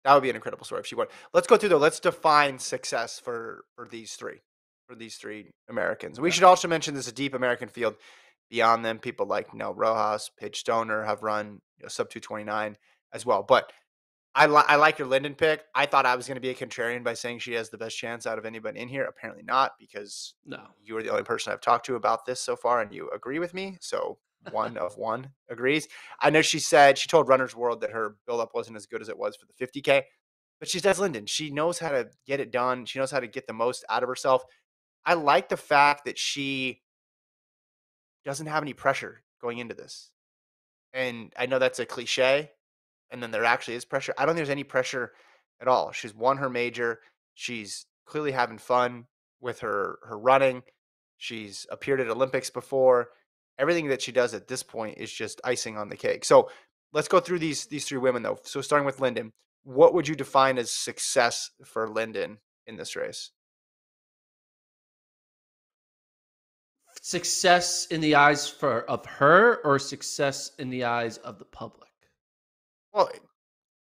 That would be an incredible story if she won. Let's go through though. Let's define success for these three Americans. We Okay. should also mention there's a deep American field beyond them. People like Rojas, Paige Stoner have run sub 229 as well. But I like your Linden pick. I thought I was going to be a contrarian by saying she has the best chance out of anybody in here. Apparently not, because No. you are the only person I've talked to about this so far, and you agree with me. So one of one agrees. I know she told Runner's World that her buildup wasn't as good as it was for the 50K, but she's Des Linden. She knows how to get it done. She knows how to get the most out of herself. I like the fact that she doesn't have any pressure going into this. And I know that's a cliche, and then there actually is pressure. I don't think there's any pressure at all. She's won her major. She's clearly having fun with her running. She's appeared at Olympics before. Everything that she does at this point is just icing on the cake. So let's go through these three women though. So starting with Lyndon, what would you define as success for Lyndon in this race? Success in the eyes of her, or success in the eyes of the public? Well,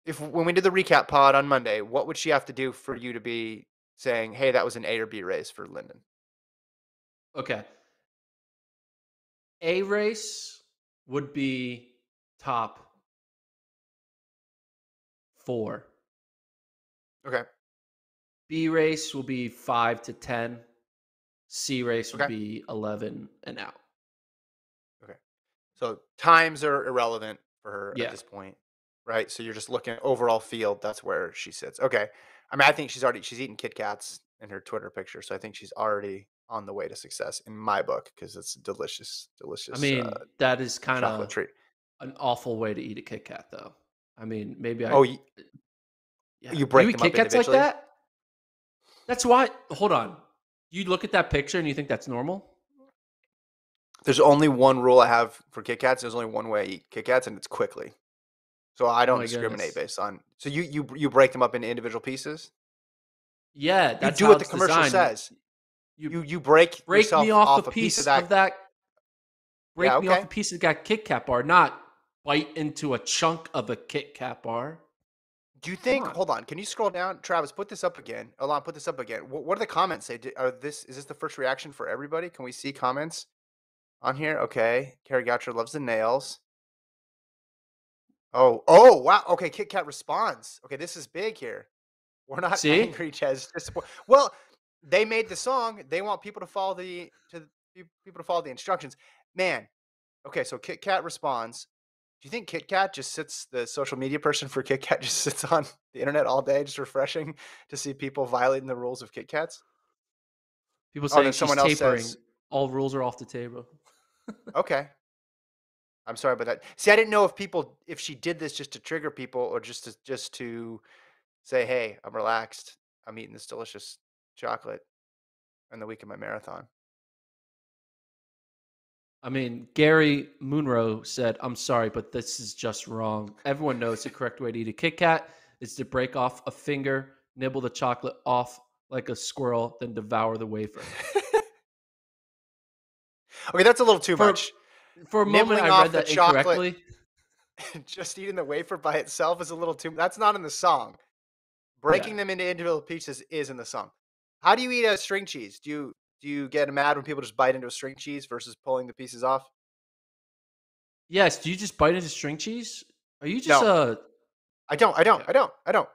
if when we did the recap pod on Monday, what would she have to do for you to be saying, "Hey, that was an A or B race for Lyndon"? Okay. A race would be top 4. Okay. B race will be 5 to 10. C race would Okay. be 11 and out. Okay. So times are irrelevant for her at Yeah. this point, right? So you're just looking at overall field. That's where she sits. Okay. I mean, I think she's eating Kit Kats in her Twitter picture, so I think she's already on the way to success in my book because it's a delicious, I delicious mean, that is kind chocolate of treat. an awful way to eat a Kit Kat, though. I mean, maybe Oh, yeah. you Do you break eat them up Kit Kats like individually? that? That's why. Hold on. You look at that picture and you think that's normal? There's only one rule I have for Kit Kats. There's only one way I eat Kit Kats, and it's quickly. So I Oh don't my discriminate goodness. based on. So you break them up into individual pieces. Yeah, You that's do how what the it's commercial designed. says. You You break break me yourself off a off a piece of piece of that. that. Yeah, Break me off a okay. piece of that Kit Kat bar, not bite into a chunk of a Kit Kat bar. Do you Come think? on. Hold on. Can you scroll down, Travis? Put this up again. Alon, put this up again. What do the comments say? Is this the first reaction for everybody? Can we see comments on here? Okay. Carrie Goucher loves the nails. Oh, wow. Okay, Kit Kat responds. Okay, this is big here. We're not See? angry, Ches. Well, they made the song. They want people to follow people to follow the instructions. Man, okay, so Kit Kat responds. Do you think Kit Kat just sits the social media person for Kit Kat just sits on the internet all day, just refreshing to see people violating the rules of Kit Kats? People Oh, saying then she's someone else tapering. says, All rules are off the table. "Okay, I'm sorry about that." See, I didn't know if she did this just to trigger people or just to say, "Hey, I'm relaxed. I'm eating this delicious chocolate on the week of my marathon." I mean, Gary Munro said, "I'm sorry, but this is just wrong. Everyone knows the correct way to eat a Kit Kat is to break off a finger, nibble the chocolate off like a squirrel, then devour the wafer." Okay, that's a little too For much. for a moment, Nibbling I read off the that chocolate, incorrectly. just eating the wafer by itself is a little too. That's not in the song. Yeah. Breaking them into individual pieces is in the song. How do you eat a string cheese? Do you get mad when people just bite into a string cheese versus pulling the pieces off? Yes. Do you just bite into string cheese? Are you just No, a I don't. I don't. okay? I don't. I don't.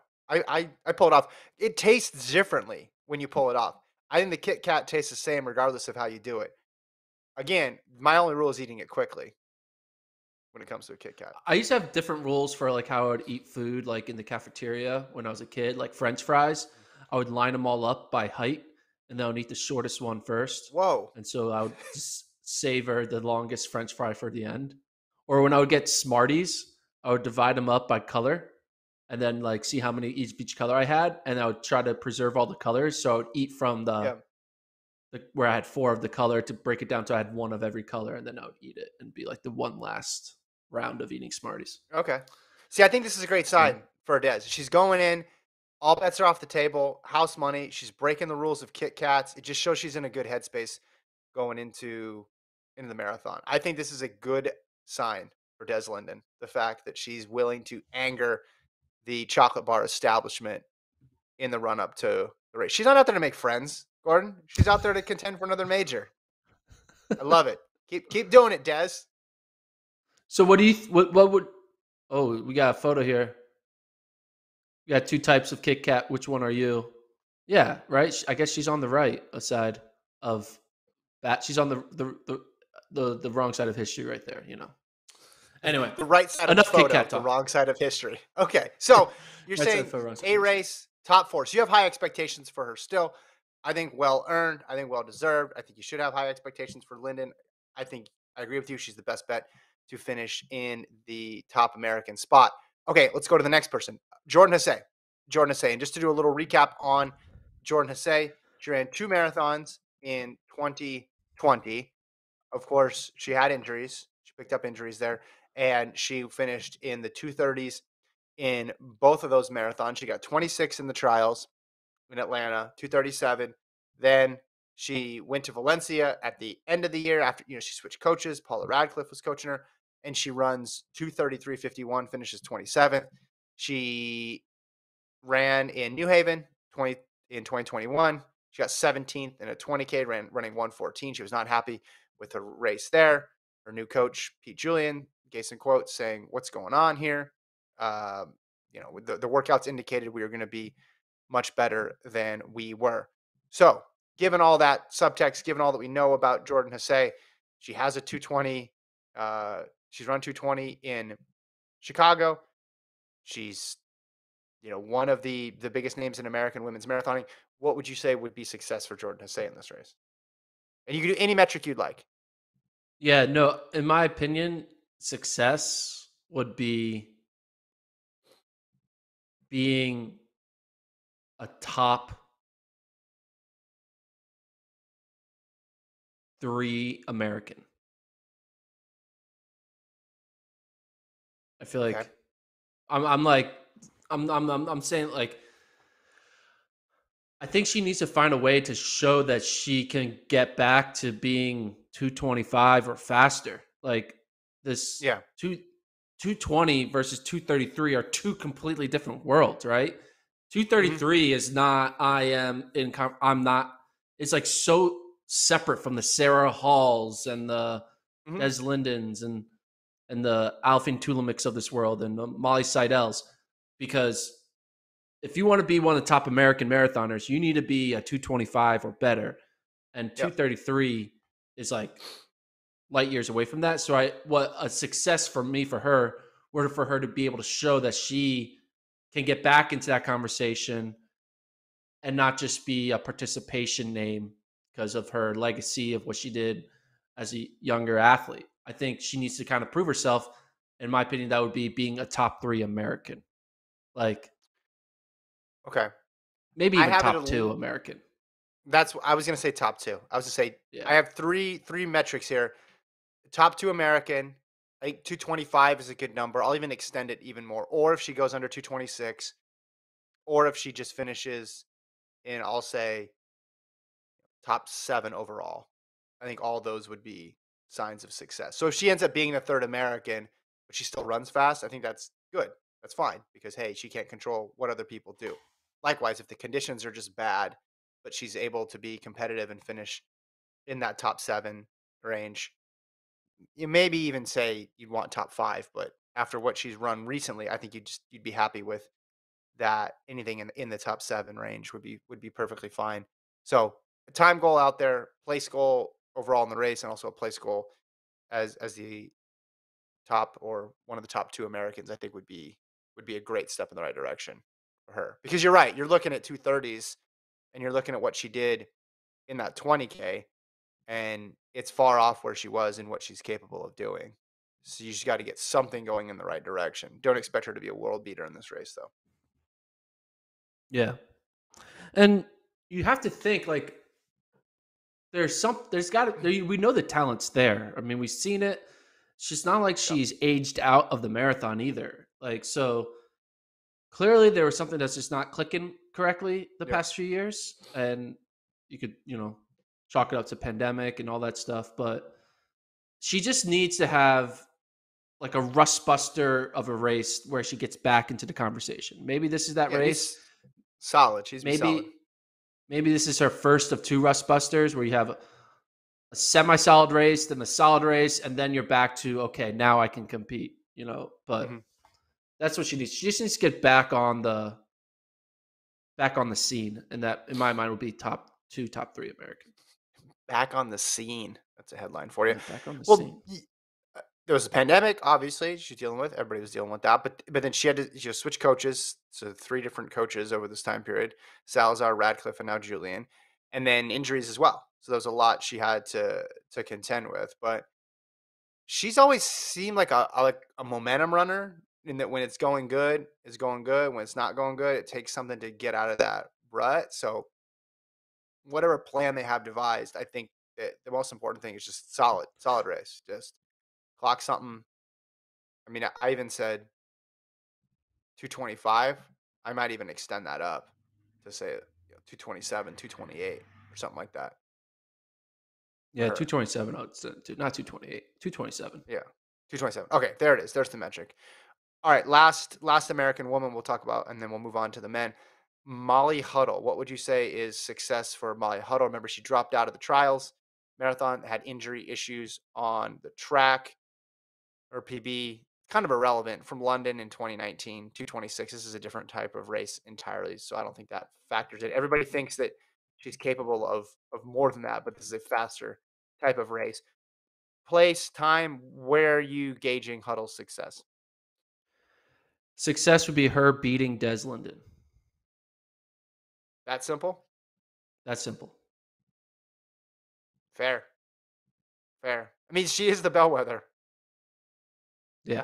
I pull it off. It tastes differently when you pull it off. I think the Kit Kat tastes the same regardless of how you do it. Again, my only rule is eating it quickly when it comes to a Kit Kat. I used to have different rules for like how I would eat food, like in the cafeteria when I was a kid. Like French fries, I would line them all up by height, and then I would eat the shortest one first, Whoa. and so I would just savor the longest French fry for the end. Or when I would get Smarties, I would divide them up by color, and then like see how many each color I had, and I would try to preserve all the colors. So I would eat from Yeah. the where I had 4 of the color to break it down, so I had 1 of every color, and then I would eat it and be like the one last round of eating Smarties. Okay. See, I think this is a great Yeah. sign for Des. She's going in. All bets are off the table. House money. She's breaking the rules of Kit Kats. It just shows she's in a good headspace going into the marathon. I think this is a good sign for Des Linden. The fact that she's willing to anger the chocolate bar establishment in the run up to the race. She's not out there to make friends, Gordon. She's out there to contend for another major. I love it. Keep doing it, Des. So what do you what would oh, we got a photo here. We got two types of Kit Kat. Which one are you? Yeah, right. I guess she's on the right side of that. She's on the wrong side of history right there. Anyway, The right side of the enough Kit photo, Kat the talk. wrong side of history. Okay, so you're Right side of saying the photo, wrong side a of history. race, top four. So you have high expectations for her still. I think well earned. I think well deserved. I think you should have high expectations for Lyndon. I think I agree with you. She's the best bet to finish in the top American spot. Okay, let's go to the next person, Jordan Hesse. Jordan Hesse. And just to do a little recap on Jordan Hesse, she ran 2 marathons in 2020. Of course, she had injuries. She picked up injuries there, and she finished in the 2:30s in both of those marathons. She got 26 in the trials in Atlanta, 2:37. Then she went to Valencia at the end of the year after she switched coaches. Paula Radcliffe was coaching her, and she runs 2:33:51, finishes 27th. She ran in New Haven 20 in 2021. She got 17th in a 20K, running 1:14. She was not happy with the race there. Her new coach, Pete Julian, gave some quotes saying, "What's going on here?" Um, the workouts indicated we were going to be much better than we were. So, given all that subtext, given all that we know about Jordan Hesse, she has a 220. She's run 220 in Chicago. She's one of the biggest names in American women's marathoning. What would you say would be success for Jordan Hesse in this race? And you can do any metric you'd like. Yeah, no. In my opinion, success would be being a top 3 American. I feel Okay. like I'm like I'm saying like I think she needs to find a way to show that she can get back to being 225 or faster. Like this Yeah. 220 versus 233 are two completely different worlds, right? Hmm. 233 is not I'm not it's like so separate from the Sarah Halls and the Hmm. Des Lindens and the Alfie Tulamics of this world and the Molly Seidels because if you want to be one of the top American marathoners, you need to be a 225 or better. And Yep. 233 is like light years away from that. So what a success for me for her were for her to be able to show that she can get back into that conversation and not just be a participation name because of her legacy of what she did as a younger athlete. I think she needs to kind of prove herself. In my opinion, that would be being a top 3 American. Like Okay. maybe I even have it. top 2 American. That's I was going to say top two. I was going to say Yeah. I have three metrics here. Top two American. I think 225 is a good number. I'll even extend it even more. Or if she goes under 226, or if she just finishes in, I'll say top seven overall. I think all those would be signs of success. So if she ends up being the third American, but she still runs fast, I think that's good. That's fine because, hey, she can't control what other people do. Likewise, if the conditions are just bad, but she's able to be competitive and finish in that top seven range, you maybe even say you'd want top five. But after what she's run recently, I think you'd be happy with that. Anything in the top seven range would be perfectly fine. So a time goal out there, place goal overall in the race, and also a place goal as the top or one of the top two Americans, I think would be a great step in the right direction for her. Because you're right, you're looking at 230s and you're looking at what she did in that 20K, and it's far off where she was and what she's capable of doing. So you just got to get something going in the right direction. Don't expect her to be a world beater in this race, though. Yeah. And you have to think like there's got to we know the talent's there. I mean, we've seen it. It's just not like Yep. she's aged out of the marathon either. Like so clearly there was something that's just not clicking correctly the Yep. past few years and you could, chalk it up to pandemic and all that stuff, but she just needs to have like a rust buster of a race where she gets back into the conversation. Maybe this is that Yeah, race. he's solid. She's be solid. Maybe maybe this is her first of two rust busters where you have a semi-solid race, then a solid race, and then you're back to okay, now I can compete. But Hmm. that's what she needs. She just needs to get back on the scene, and that in my mind would be top two, top three American. Back on the scene. That's a headline for you. Yeah, back on the Well, scene. there was a pandemic, obviously, she's dealing with. Everybody was dealing with that. But then she switch coaches, so three different coaches over this time period: Salazar, Radcliffe, and now Julian, and then injuries as well. So there was a lot she had to contend with. But she's always seemed like a momentum runner. In that when it's going good, it's going good. When it's not going good, it takes something to get out of that rut. So whatever plan they have devised, I think that the most important thing is just solid race. Just clock something. I mean, I even said 225. I might even extend that up to say 227, 228, or something like that for Yeah, her. 227. Not 228. 227. Yeah, 227. Okay, there it is. There's the metric. All right, last American woman we'll talk about, and then we'll move on to the men. Molly Huddle. What would you say is success for Molly Huddle? Remember, she dropped out of the trials marathon, had injury issues on the track. Her PB kind of irrelevant from London in 2019, 226. This is a different type of race entirely, so I don't think that factors in. Everybody thinks that she's capable of more than that, but this is a faster type of race. Place, time, where are you gauging Huddle's success? Success would be her beating Des Linden. That simple? That's simple. Fair, fair. I mean, she is the bellwether Yeah,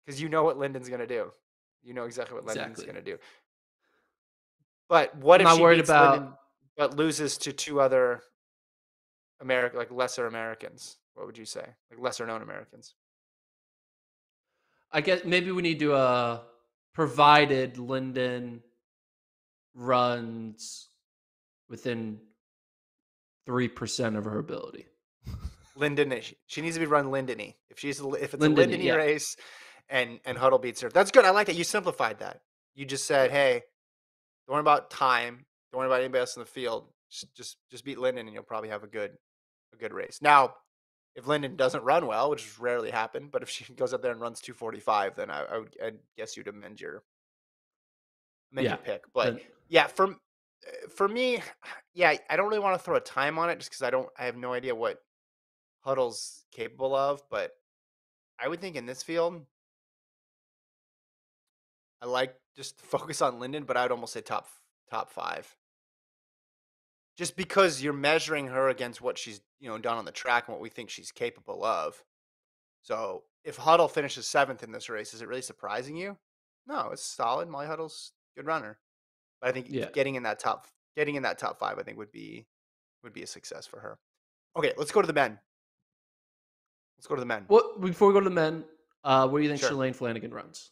because you know what Lyndon's going to do. You know exactly what Lyndon's exactly. going to do. But what I'm if not she worried beats about. Lyndon but loses to two other like lesser Americans? What would you say? Like lesser known Americans? I guess maybe we need to provided Linden runs within 3% of her ability. Lyndon, she needs to be run Lindony. If it's a Linden, Lindony yeah, race, and Huddle beats her, that's good. I like that you simplified that. You just said, yeah, hey, don't worry about time. Don't worry about anybody else in the field. Just beat Linden, and you'll probably have a good race. Now, if Linden doesn't run well, which has rarely happened, but if she goes up there and runs 245, then I'd guess you'd amend yeah. your pick. But Then yeah, for me, yeah, I don't really want to throw a time on it just because I have no idea what Huddle's capable of. But I would think in this field, I like just focus on Linden, but I'd almost say top five, just because you're measuring her against what she's done on the track and what we think she's capable of. So if Huddle finishes seventh in this race, is it really surprising you? No, it's solid. Molly Huddle's a good runner, but I think yeah. getting in that top five, I think would be a success for her. Okay, let's go to the men. Let's go to the men. What before we go to the men? What do you think Sure. Shalane Flanagan runs?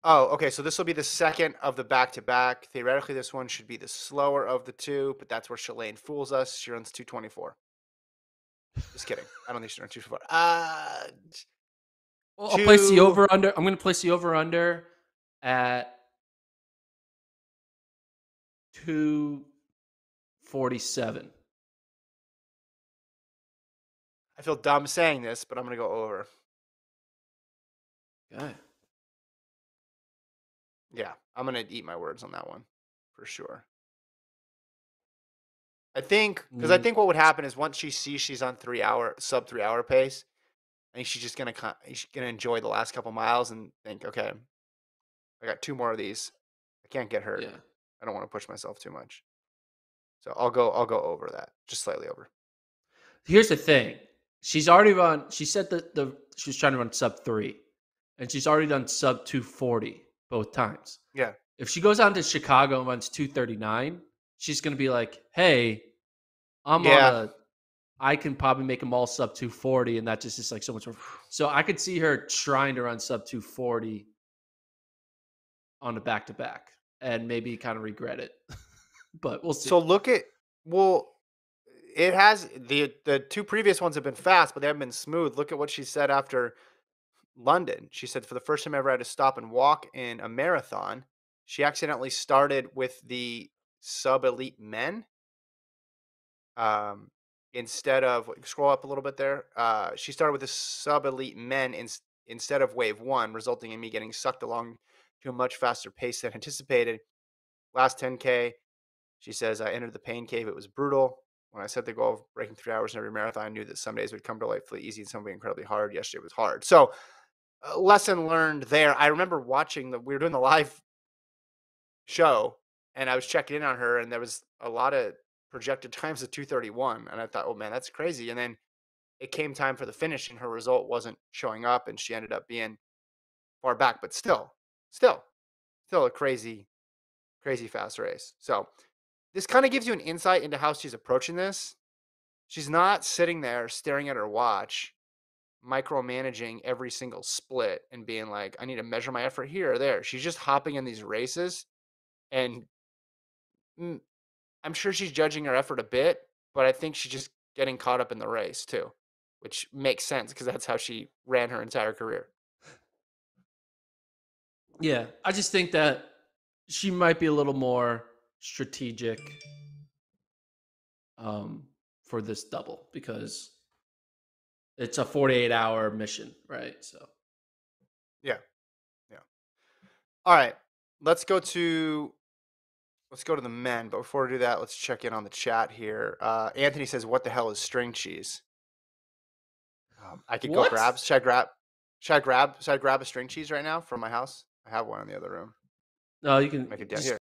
Oh, okay. So this will be the second of the back to back. Theoretically, this one should be the slower of the two, but that's where Shalane fools us. She runs 224. Just kidding. I don't think she runs 224. Well, I'll place the Two. over under. I'm going to place the over under at 247. I feel dumb saying this, but I'm gonna go over. Okay. Yeah, I'm gonna eat my words on that one for sure. I think what would happen is once she sees she's on sub 3 hour pace, I think she's gonna enjoy the last couple miles and think, okay, I got two more of these. I can't get hurt. Yeah. I don't want to push myself too much. So I'll go over that, just slightly over. Here's the thing. She's already run. She said that she was trying to run sub 3, and she's already done sub 240 both times. Yeah. If she goes on to Chicago and runs 239, she's going to be like, "Hey, I'm on Yeah. a. I can probably make them all sub 240, and that just is like so much more." So I could see her trying to run sub 240 on the back to back, and maybe kind of regret it. But we'll see. So well, it has the two previous ones have been fast, but they haven't been smooth. Look at what she said after London. She said, for the first time ever, I had to stop and walk in a marathon. She accidentally started with the sub elite men. Um, Instead of scroll up a little bit there, she started with the sub elite men instead of wave one, resulting in me getting sucked along to a much faster pace than anticipated. Last 10K, she says, I entered the pain cave. It was brutal. When I set the goal of breaking 3 hours in every marathon, I knew that some days would come delightfully easy and some would be incredibly hard. Yesterday was hard. So, lesson learned there. I remember watching we were doing the live show and I was checking in on her, and there was a lot of projected times of 2:31. And I thought, oh man, that's crazy. And then it came time for the finish, and her result wasn't showing up, and she ended up being far back, but still, still a crazy, crazy fast race. So, this kind of gives you an insight into how she's approaching this. She's not sitting there staring at her watch, micromanaging every single split and being like, I need to measure my effort here or there. She's just hopping in these races. And mm, I'm sure she's judging her effort a bit, but I think she's just getting caught up in the race too, which makes sense because that's how she ran her entire career. Yeah, I just think that she might be a little more strategic um, for this double because it's a 48-hour mission, right? So Yeah. Yeah. All right. Let's go to let's go to the men. But before we do that, let's check in on the chat here. Anthony says, "What the hell is string cheese?" I could go what? grab. Should I grab? Should I grab? Should I grab a string cheese right now from my house? I have one in the other room. No, you can Make it down just here.